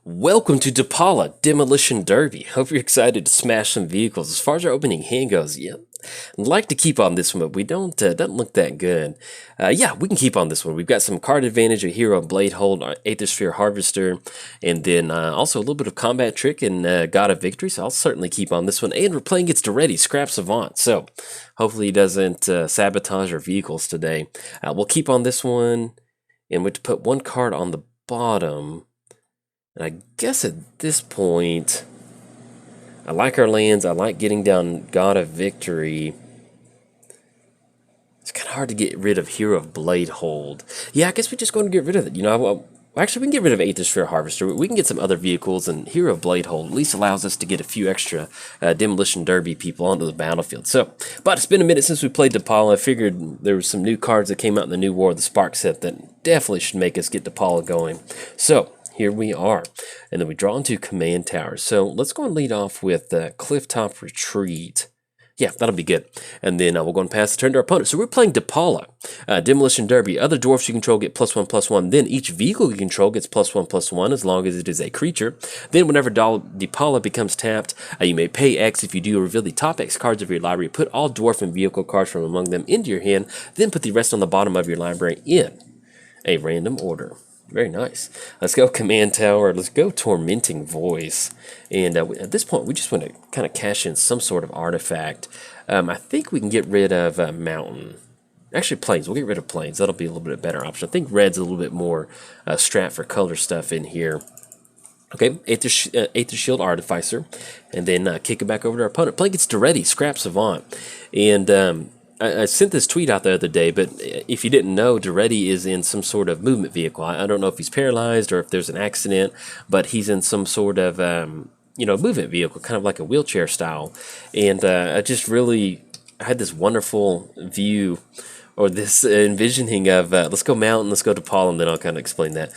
Welcome to Depala Demolition Derby. Hope you're excited to smash some vehicles. As far as our opening hand goes, yeah, I'd like to keep on this one, but we doesn't look that good. Yeah, we can keep on this one. We've got some card advantage, a hero, blade hold, Aethersphere Harvester, and then also a little bit of combat trick and God of Victory. So I'll certainly keep on this one. And we're playing against Daretti, Scrap Savant. So hopefully he doesn't sabotage our vehicles today. We'll keep on this one, and we'll put one card on the bottom. And I guess at this point, I like our lands. I like getting down God of Victory. It's kind of hard to get rid of Hero of Blade Hold. Yeah, I guess we're just going to get rid of it. You know, actually, we can get rid of Aethersphere Harvester. We can get some other vehicles, and Hero of Blade Hold at least allows us to get a few extra Demolition Derby people onto the battlefield. So, but it's been a minute since we played Depala. I figured there were some new cards that came out in the new War of the Spark set that definitely should make us get Depala going. So, here we are, and then we draw into Command Tower. So let's go and lead off with Clifftop Retreat. Yeah, that'll be good. And then we'll go and pass the turn to our opponent. So we're playing Depala, Demolition Derby. Other dwarfs you control get +1/+1. Then each vehicle you control gets +1/+1 as long as it is a creature. Then whenever Depala becomes tapped, you may pay X. If you do, reveal the top X cards of your library. Put all dwarf and vehicle cards from among them into your hand. Then put the rest on the bottom of your library in a random order. Very nice. Let's go Command Tower. Let's go Tormenting Voice. And at this point, we just want to kind of cash in some sort of artifact. I think we can get rid of Mountain. Actually, Plains. We'll get rid of Plains. That'll be a little bit better option. I think Red's a little bit more strat for color stuff in here. Okay, Aether Shield Artificer. And then kick it back over to our opponent. Playing against Daretti, Scrap Savant. And I sent this tweet out the other day, but if you didn't know, Daretti is in some sort of movement vehicle. I don't know if he's paralyzed or if there's an accident, but he's in some sort of, movement vehicle, kind of like a wheelchair style. And I had this wonderful view, or this envisioning of, let's go Mountain, let's go to Paul, and then I'll kind of explain that.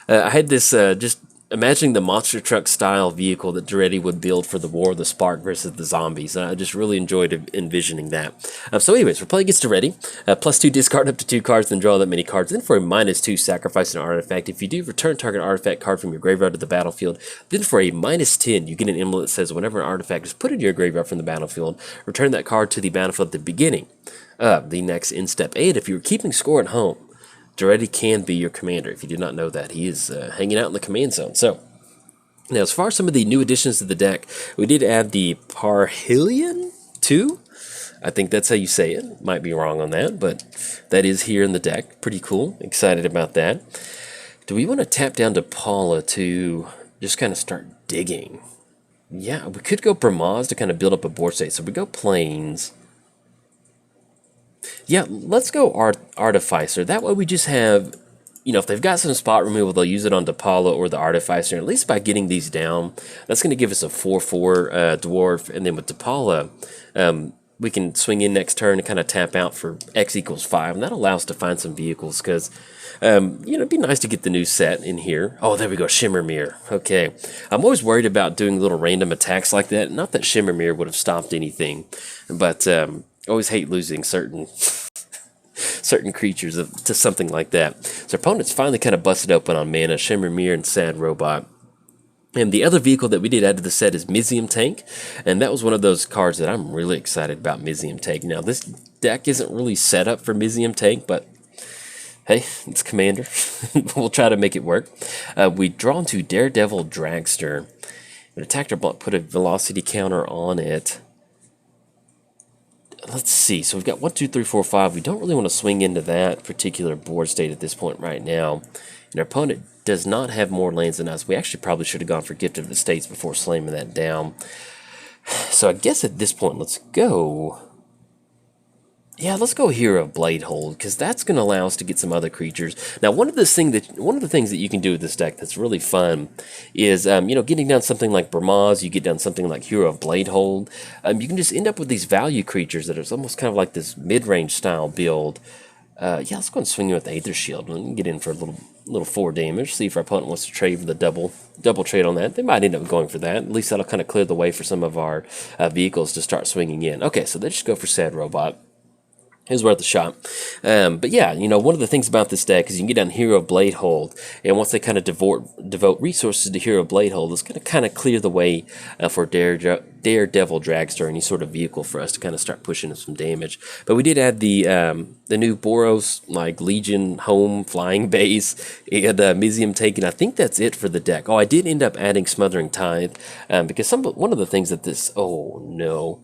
I had this just imagining the monster truck style vehicle that Daretti would build for the War of the Spark versus the zombies. I just really enjoyed envisioning that. So anyways, we're playing against Daretti. +2 discard up to 2 cards, then draw that many cards. Then for a -2 sacrifice an artifact. If you do, return target artifact card from your graveyard to the battlefield. Then for a -10, you get an emblem that says whenever an artifact is put into your graveyard from the battlefield, return that card to the battlefield at the beginning of the next in step. And if you're keeping score at home, Daretti can be your commander. If you did not know that, he is hanging out in the command zone. So, now as far as some of the new additions to the deck, we did add the Parhelion 2. I think that's how you say it. Might be wrong on that, but that is here in the deck. Pretty cool. Excited about that. Do we want to tap down to Paula to just kind of start digging? Yeah, we could go Bramaz to kind of build up a board state. So we go Plains. Yeah, let's go Artificer. That way we just have, if they've got some spot removal, they'll use it on Depala or the Artificer. At least by getting these down, that's going to give us a 4/4 dwarf. And then with Depala, we can swing in next turn and kind of tap out for X = 5. And that allows us to find some vehicles because, it'd be nice to get the new set in here. Oh, there we go, Shimmermere. Okay. I'm always worried about doing little random attacks like that. Not that Shimmermere would have stopped anything, but always hate losing certain creatures to something like that. So our opponent's finally kind of busted open on mana, Shimmermere and Sad Robot. And the other vehicle that we did add to the set is Mizium Tank, and that was one of those cards that I'm really excited about, Mizium Tank. Now, this deck isn't really set up for Mizium Tank, but hey, it's Commander. We'll try to make it work. We draw into Daredevil Dragster. We attacked our block, put a velocity counter on it. Let's see. So we've got 1, 2, 3, 4, 5. We don't really want to swing into that particular board state at this point right now. And our opponent does not have more lands than us. We actually probably should have gone for Gift of the States before slamming that down. So I guess at this point, let's go. Yeah, let's go Hero of Blade Hold, because that's going to allow us to get some other creatures. Now, one of the things that you can do with this deck that's really fun is, getting down something like Bramaz, you get down something like Hero of Blade Hold. You can just end up with these value creatures that are almost kind of like this mid-range style build. Yeah, let's go and swing in with the Aether Shield and get in for a little 4 damage. See if our opponent wants to trade for the double trade on that. They might end up going for that. At least that'll kind of clear the way for some of our vehicles to start swinging in. Okay, so they just go for Sad Robot. It was worth a shot. But yeah, you know, one of the things about this deck is you can get down Hero Bladehold, and once they kind of devote resources to Hero Bladehold, it's going to kind of clear the way for Daredevil Dragster, any sort of vehicle for us to kind of start pushing some damage. But we did add the new Boros, like, Legion Home Flying Base, and Museum Taken. I think that's it for the deck. Oh, I did end up adding Smothering Tithe, because one of the things that this... Oh, no...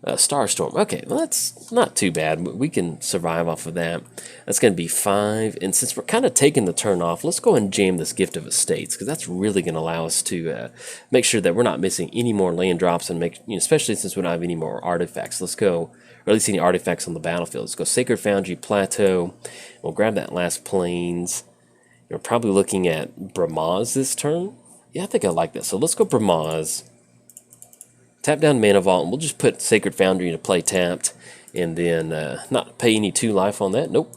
Starstorm. Okay, well, that's not too bad. We can survive off of that. That's going to be 5. And since we're kind of taking the turn off, let's go and jam this Gift of Estates, because that's really going to allow us to make sure that we're not missing any more land drops, and especially since we don't have any more artifacts. Let's go, or at least any artifacts on the battlefield. Let's go Sacred Foundry, Plateau. We'll grab that last Plains. We're probably looking at Bramaz this turn. Yeah, I think I like that. So let's go Bramaz. Tap down Mana Vault, and we'll just put Sacred Foundry into play tapped, and then not pay any 2 life on that. Nope.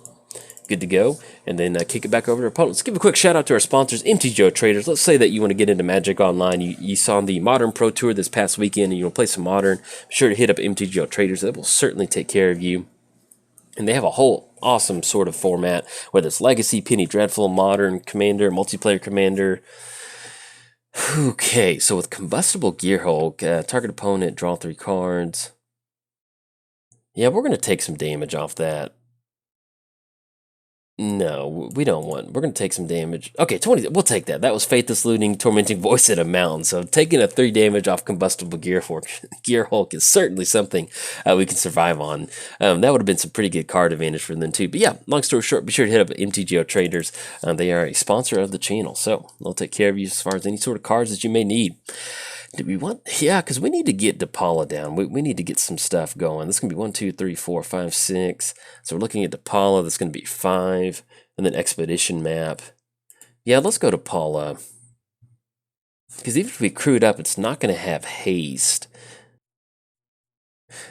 Good to go. And then kick it back over to our opponent. Let's give a quick shout out to our sponsors, MTGOTraders. Let's say that you want to get into Magic Online. You saw the Modern Pro Tour this past weekend, and you want to play some Modern. Be sure to hit up MTGOTraders. That will certainly take care of you. And they have a whole awesome sort of format, whether it's Legacy, Penny Dreadful, Modern, Commander, Multiplayer Commander. Okay, so with Combustible Gearhulk, target opponent, draw 3 cards. Yeah, we're going to take some damage off that. No, we don't want. We're going to take some damage. Okay, 20. We'll take that. That was Faithless Looting, Tormenting Voice at a Mountain. So taking a 3 damage off Combustible Gearhulk is certainly something we can survive on. That would have been some pretty good card advantage for them too. But yeah, long story short, be sure to hit up MTGOTraders. They are a sponsor of the channel, so they'll take care of you as far as any sort of cards that you may need. Do we want? Yeah, because we need to get Depala down. We need to get some stuff going. This is going to be 1, 2, 3, 4, 5, 6. So we're looking at Depala. That's going to be 5. And then Expedition Map. Yeah, let's go to Depala. Because even if we crew it up, it's not going to have haste.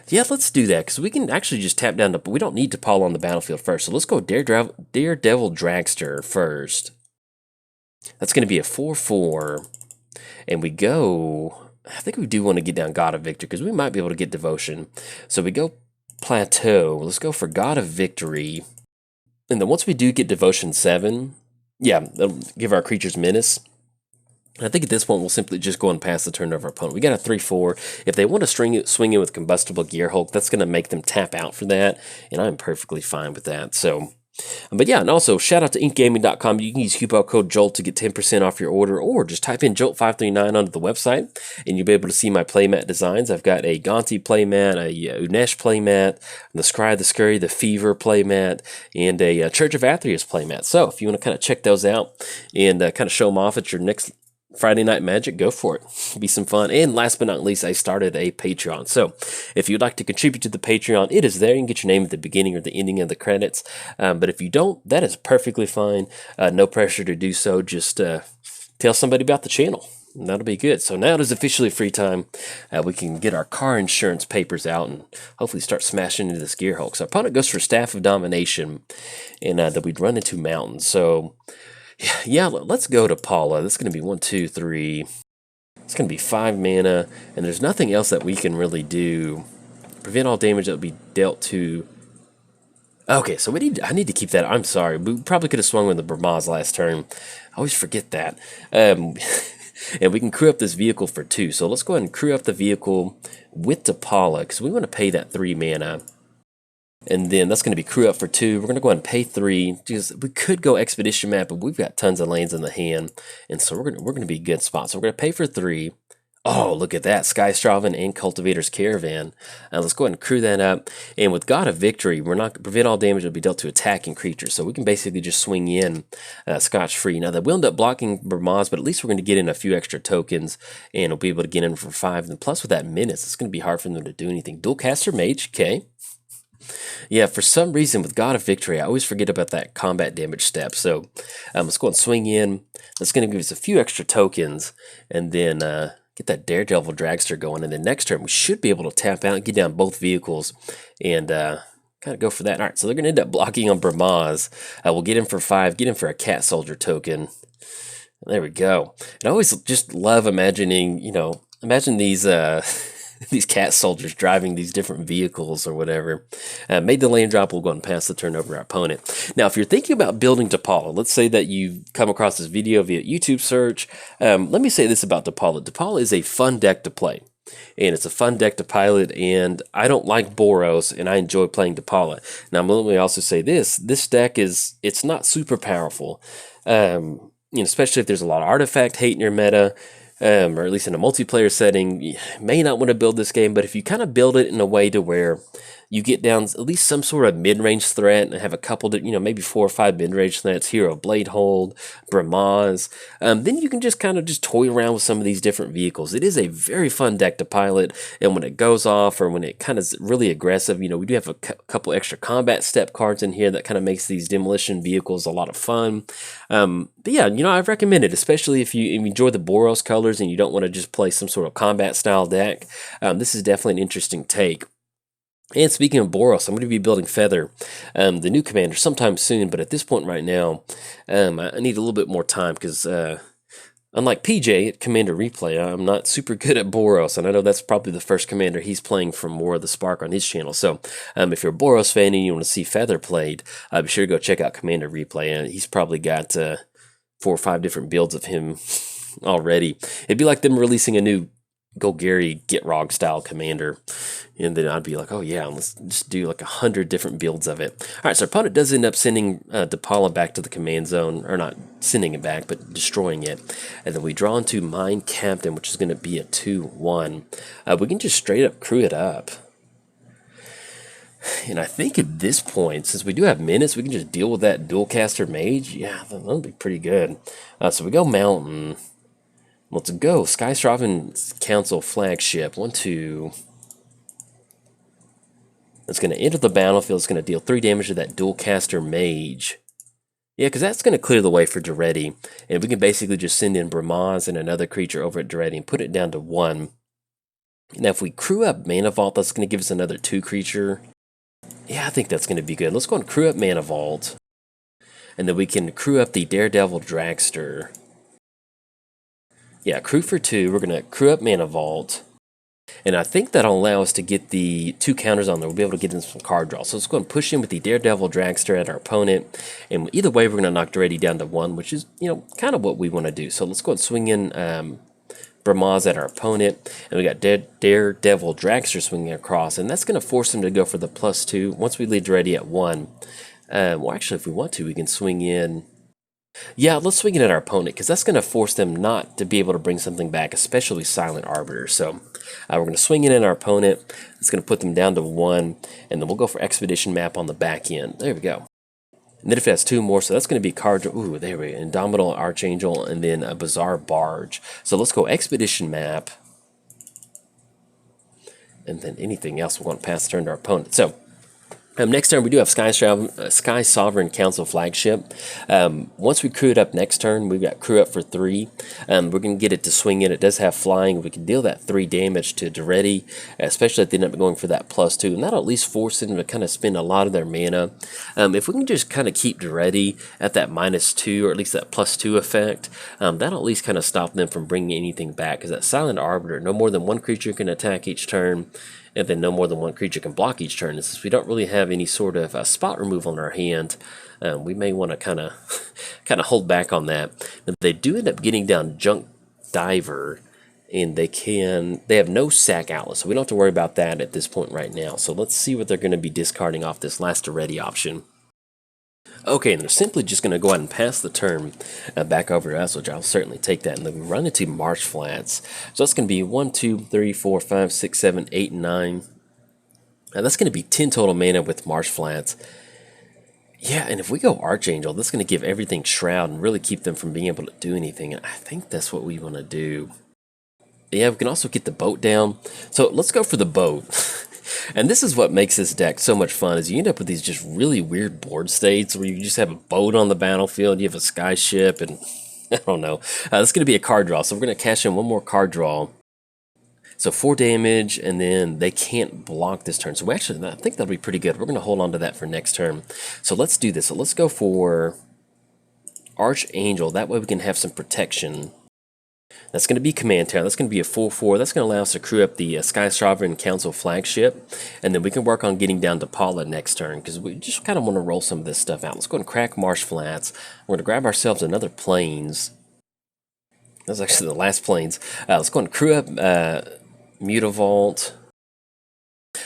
Yeah, let's do that, because we can actually just tap down, but we don't need Depala on the battlefield first. So let's go Daredevil Dragster first. That's going to be a 4/4. And we go, I think we do want to get down God of Victory, because we might be able to get Devotion. So we go Plateau. Let's go for God of Victory. And then once we do get Devotion 7, yeah, that'll give our creatures Menace. And I think at this point we'll simply just go and pass the turn of our opponent. We got a 3/4. If they want to swing in with Combustible Gearhulk, that's going to make them tap out for that. And I'm perfectly fine with that. So... But yeah, and also shout out to inkgaming.com. You can use coupon code JOLT to get 10% off your order, or just type in JOLT539 onto the website, and you'll be able to see my playmat designs. I've got a Gonti playmat, a Unesh playmat, the Scry, the Scurry, the Fever playmat, and a Church of Athreus playmat. So if you want to kind of check those out and kind of show them off at your next Friday Night Magic, go for it. It'll be some fun. And last but not least, I started a Patreon. So if you'd like to contribute to the Patreon, it is there. You can get your name at the beginning or the ending of the credits. But if you don't, that is perfectly fine. No pressure to do so. Just tell somebody about the channel. And that'll be good. So now it is officially free time. We can get our car insurance papers out and hopefully start smashing into this Gearhulk. So our opponent goes for Staff of Domination, and that we'd run into Mountains. So... yeah, let's go to Depala. This is going to be 1, 2, 3. It's going to be 5 mana, and there's nothing else that we can really do. Prevent all damage that would be dealt to... Okay, so I need to keep that. I'm sorry. We probably could have swung with the Bramaz last turn. I always forget that. And we can crew up this vehicle for 2. So let's go ahead and crew up the vehicle with Depala, because we want to pay that 3 mana. And then that's going to be crew up for 2. We're going to go ahead and pay 3. Because we could go Expedition Map, but we've got tons of lanes in the hand, and so we're going to be a good spot. So we're going to pay for 3. Oh, look at that. Skystraven and Cultivator's Caravan. Let's go ahead and crew that up. And with God of Victory, we're not prevent all damage will be dealt to attacking creatures. So we can basically just swing in scotch-free. Now, that will end up blocking Bramaz, but at least we're going to get in a few extra tokens, and we'll be able to get in for 5. And plus, with that Menace, it's going to be hard for them to do anything. Dualcaster Mage, okay. Yeah, for some reason with God of Victory, I always forget about that combat damage step. So let's go and swing in. That's going to give us a few extra tokens, and then get that Daredevil Dragster going. And then next turn, we should be able to tap out and get down both vehicles and kind of go for that. All right, so they're going to end up blocking on Bramaz. We'll get him for 5, get him for a Cat Soldier token. There we go. And I always just love imagining, imagine these... these cat soldiers driving these different vehicles or whatever. Made the land drop. We'll go and pass the turn over to our opponent. Now, if you're thinking about building Depala, let's say that you've come across this video via YouTube search. Let me say this about Depala. Depala is a fun deck to play. And it's a fun deck to pilot, and I don't like Boros, and I enjoy playing Depala. Now, let me also say this deck it's not super powerful, especially if there's a lot of artifact hate in your meta, or at least in a multiplayer setting. You may not want to build this game, but if you kind of build it in a way to where you get down at least some sort of mid-range threat and have a couple, maybe 4 or 5 mid-range threats, Hero Blade Hold, Bramaz, then you can just kind of just toy around with some of these different vehicles. It is a very fun deck to pilot, and when it goes off or when it kind of is really aggressive, we do have a couple extra combat step cards in here that kind of makes these demolition vehicles a lot of fun. But yeah, I recommend it, especially if you enjoy the Boros colors and you don't want to just play some sort of combat style deck. This is definitely an interesting take. And speaking of Boros, I'm going to be building Feather, the new commander, sometime soon. But at this point right now, I need a little bit more time because unlike PJ at Commander Replay, I'm not super good at Boros. And I know that's probably the first commander he's playing from War of the Spark on his channel. So if you're a Boros fan and you want to see Feather played, be sure to go check out Commander Replay. And he's probably got 4 or 5 different builds of him already. It'd be like them releasing a new Golgari Gitrog style commander, and then I'd be like, oh yeah, let's just do like 100 different builds of it. All right, so our opponent does end up sending Depala back to the command zone, or not sending it back, but destroying it, and then we draw into Mine Captain, which is going to be a 2/1. We can just straight up crew it up. And I think at this point, since we do have minutes, we can just deal with that Dualcaster Mage. Yeah, that'll be pretty good. So we go Mountain. Let's go. Savant Council Flagship. 1/2. It's going to enter the battlefield. It's going to deal 3 damage to that Dualcaster Mage. Yeah, because that's going to clear the way for Daretti. And we can basically just send in Bramaz and another creature over at Daretti and put it down to 1. Now, if we crew up Mana Vault, that's going to give us another 2 creature. Yeah, I think that's going to be good. Let's go and crew up Mana Vault. And then we can crew up the Daredevil Dragster. Yeah, crew for 2. We're going to crew up Mana Vault. And I think that'll allow us to get the 2 counters on there. We'll be able to get in some card draw. So let's go and push in with the Daredevil Dragster at our opponent. And either way, we're going to knock Daretti down to 1, which is, kind of what we want to do. So let's go and swing in Bramaz at our opponent. And we got Daredevil Dragster swinging across. And that's going to force him to go for the +2 once we leave Daretti at 1. Well, actually, if we want to, we can swing in. Yeah, let's swing it at our opponent, because that's going to force them not to be able to bring something back, especially Silent Arbiter. So we're going to swing it at our opponent. It's going to put them down to 1, and then we'll go for Expedition Map on the back end. There we go. And then if it has 2 more, so that's going to be card. Ooh, there we go. Indomitable Archangel, and then a Bizarre Barge. So let's go Expedition Map. And then anything else, we're going to pass the turn to our opponent. So next turn, we do have Sky Sovereign Council Flagship. Once we crew it up next turn, we've got crew up for 3. We're going to get it to swing in. It does have flying. We can deal that 3 damage to Daretti, especially if they end up going for that +2. And that'll at least force them to kind of spend a lot of their mana. If we can just kind of keep Daretti at that -2, or at least that +2 effect, that'll at least kind of stop them from bringing anything back. Because that Silent Arbiter, no more than 1 creature can attack each turn, and then no more than 1 creature can block each turn. And since we don't really have any sort of spot removal in our hand, we may want to kind of hold back on that. But they do end up getting down Junk Diver, and they have no sack outlet, so we don't have to worry about that at this point right now. So let's see what they're going to be discarding off this last Daretti option. Okay, and they're simply just going to go ahead and pass the turn back over to us, which I'll certainly take that. And then we run into Marsh Flats. So that's going to be 1, 2, 3, 4, 5, 6, 7, 8, 9. That's going to be 10 total mana with Marsh Flats. Yeah, and if we go Archangel, that's going to give everything Shroud and really keep them from being able to do anything. And I think that's what we want to do. Yeah, we can also get the boat down. So let's go for the boat. And this is what makes this deck so much fun, is you end up with these just really weird board states where you just have a boat on the battlefield, you have a sky ship, and I don't know. This is going to be a card draw, so we're going to cash in 1 more card draw. So 4 damage, and then they can't block this turn. So actually, I think that'll be pretty good. We're going to hold on to that for next turn. So let's do this. So let's go for Archangel. That way we can have some protection. That's going to be Command Tower. That's going to be a 4/4. That's going to allow us to crew up the Sky Sovereign Council flagship. And then we can work on getting down to Depala next turn, because we just kind of want to roll some of this stuff out. Let's go and crack Marsh Flats. We're going to grab ourselves another Plains. That's actually the last Plains. Let's go and crew up Mutavault.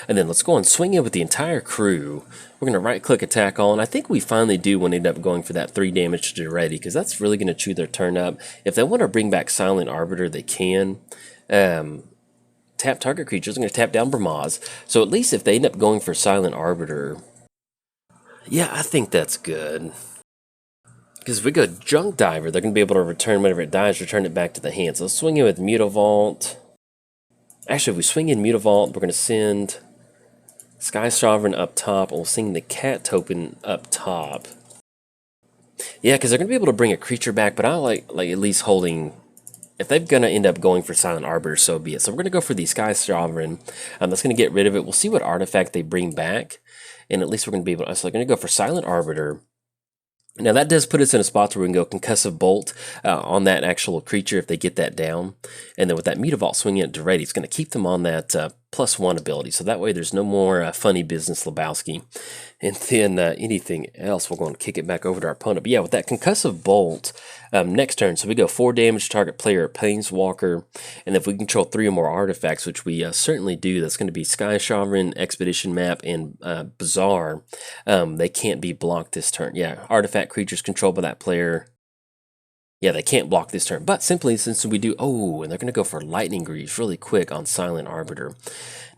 And then let's go and swing in with the entire crew. We're going to right-click attack all, and I think we finally do want to end up going for that 3 damage to Daretti, because that's really going to chew their turn up. If they want to bring back Silent Arbiter, they can. Tap target creatures. I'm going to tap down Bramaz. So at least if they end up going for Silent Arbiter, yeah, I think that's good. Because if we go Junk Diver, they're going to be able to return whenever it dies, return it back to the hand. So let's swing in with Mutavault. Actually, if we swing in Mutavault, we're going to send Sky Sovereign up top, and we'll sing the Cat Token up top. Yeah, because they're going to be able to bring a creature back, but I like at least holding... If they're going to end up going for Silent Arbiter, so be it. So we're going to go for the Sky Sovereign. That's going to get rid of it. We'll see what artifact they bring back, and at least we're going to be able to... So we're going to go for Silent Arbiter. Now that does put us in a spot where we can go Concussive Bolt on that actual creature if they get that down. And then with that Mutavault swinging at Daretti, it's going to keep them on that +1 ability. So that way there's no more funny business Lebowski. And then anything else, we're going to kick it back over to our opponent. But yeah, with that Concussive Bolt, next turn, so we go 4 damage, target player, Planeswalker. And if we control 3 or more artifacts, which we certainly do, that's going to be Sky Sovereign, Expedition Map, and Bazaar. They can't be blocked this turn. Yeah, artifact creatures controlled by that player. Yeah, they can't block this turn. But simply, since we do... Oh, and they're going to go for Lightning Greaves really quick on Silent Arbiter.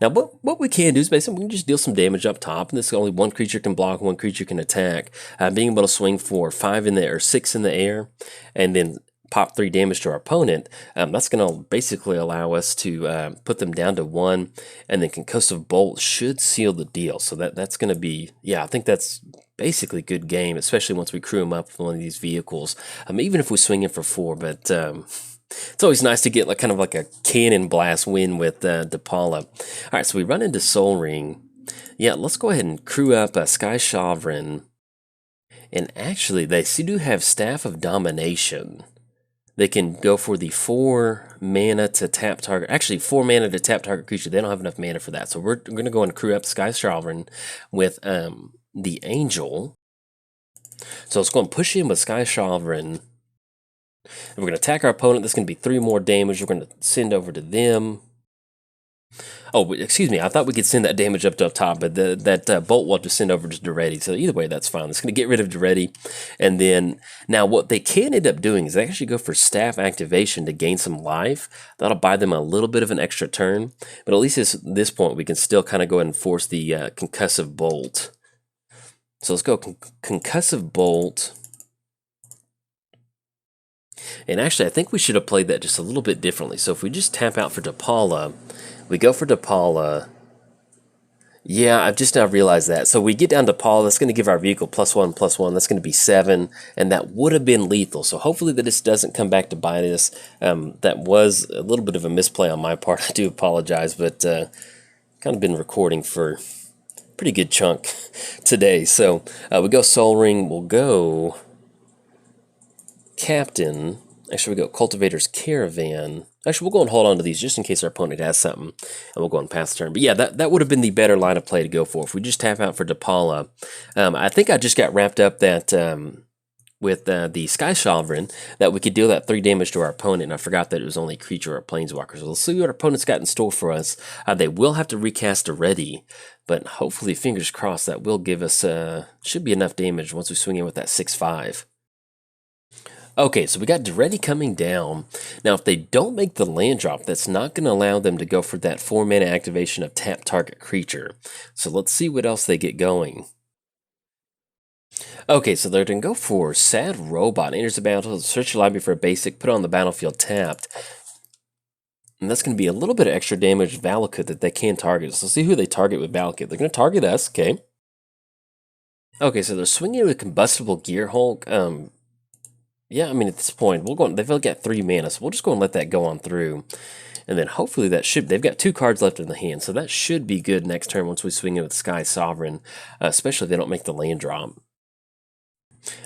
Now, what we can do is basically we can just deal some damage up top. And this is only 1 creature can block, 1 creature can attack. Being able to swing for 5 in the air, 6 in the air, and then pop 3 damage to our opponent, that's going to basically allow us to put them down to 1. And then Concussive Bolt should seal the deal. So that's going to be... Yeah, I think that's... basically good game, especially once we crew them up with one of these vehicles. Even if we swing in for 4, but it's always nice to get kind of like a cannon blast win with Depala. All right, so we run into Soul Ring. Yeah, let's go ahead and crew up Sky Sovereign. And actually, they do have Staff of Domination. They can go for the 4 mana to tap target. Actually, 4 mana to tap target creature. They don't have enough mana for that. So we're going to go and crew up Sky Sovereign with the Angel. So let's go and push in with Sky Sovereign. And we're going to attack our opponent. That's going to be 3 more damage. We're going to send over to them. Oh, excuse me. I thought we could send that damage up to up top, but that bolt will have to send over to Daretti. So either way, that's fine. It's going to get rid of Daretti. And then, now what they can end up doing is they actually go for Staff Activation to gain some life. That'll buy them a little bit of an extra turn. But at least at this point, we can still kind of go ahead and force the Concussive Bolt. So let's go Concussive Bolt. And actually, I think we should have played that just a little bit differently. So if we just tap out for Depala, we go for Depala. Yeah, I've just now realized that. So we get down to Depala, that's going to give our vehicle +1/+1. That's going to be 7, and that would have been lethal. So hopefully that this doesn't come back to bite us. That was a little bit of a misplay on my part. I do apologize, but kind of been recording for pretty good chunk today. So we go Soul Ring, we'll go Captain. Actually, we go Cultivator's Caravan. Actually, we'll go and hold on to these just in case our opponent has something, and we'll go and pass the turn. But yeah, that would have been the better line of play to go for. If we just tap out for Depala, I think I just got wrapped up that with the Sky Sovereign, that we could deal that 3 damage to our opponent, and I forgot that it was only a creature or a planeswalker. So we'll see what our opponent's got in store for us. They will have to recast Daretti, but hopefully, fingers crossed, that will give us, should be enough damage once we swing in with that 6/5. Okay, so we got Daretti coming down. Now, if they don't make the land drop, that's not going to allow them to go for that 4 mana activation of tap target creature. So let's see what else they get going. Okay, so they're going to go for Sad Robot. Enters the battlefield, search your library for a basic, put it on the battlefield tapped. And that's going to be a little bit of extra damage Valakut that they can target. So let's see who they target with Valakut. They're going to target us, okay. Okay, so they're swinging with Combustible Gear Hulk. Yeah, I mean, at this point, they've only got 3 mana, so we'll just go and let that go on through. And then hopefully they've got 2 cards left in the hand, so that should be good next turn once we swing in with Sky Sovereign, especially if they don't make the land drop.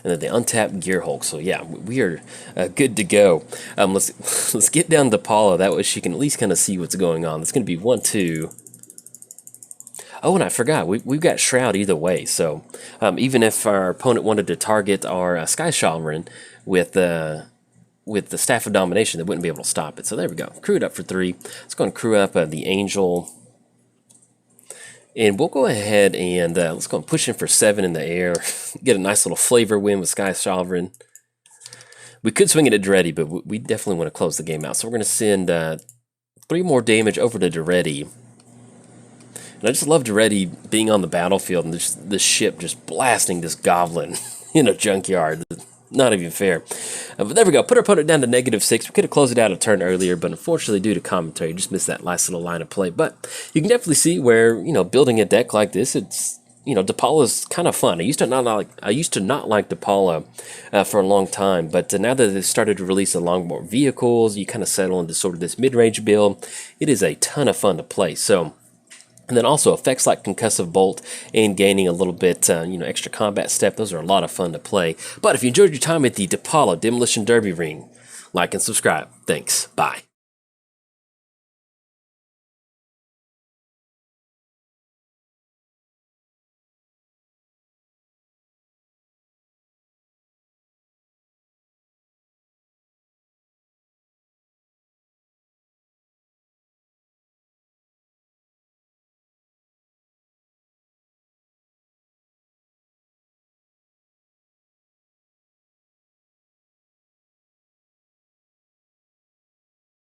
and then the untapped Gear Hulk. So yeah, we are good to go. Let's get down to Depala. That way she can at least kind of see what's going on. It's going to be 1, 2. Oh, and I forgot, we've got Shroud either way. So even if our opponent wanted to target our Sky Sovereign with the Staff of Domination, they wouldn't be able to stop it. So there we go. Crew it up for 3. Let's go and crew up the Angel. And we'll go ahead and let's go and push in for 7 in the air. Get a nice little flavor win with Sky Sovereign. We could swing it at Daretti, but we definitely want to close the game out. So we're going to send 3 more damage over to Daretti. And I just love Daretti being on the battlefield and this ship just blasting this goblin in a junkyard. Not even fair. But there we go. Put our opponent down to -6. We could have closed it out a turn earlier, but unfortunately, due to commentary, just missed that last little line of play. But you can definitely see where, building a deck like this, it's, Depala's kind of fun. I used to not like Depala for a long time, but now that they've started to release along more vehicles, you kind of settle into sort of this mid-range build. It is a ton of fun to play. So. And then also effects like Concussive Bolt and gaining a little bit, extra combat step. Those are a lot of fun to play. But if you enjoyed your time at the Depala Demolition Derby Ring, like and subscribe. Thanks. Bye.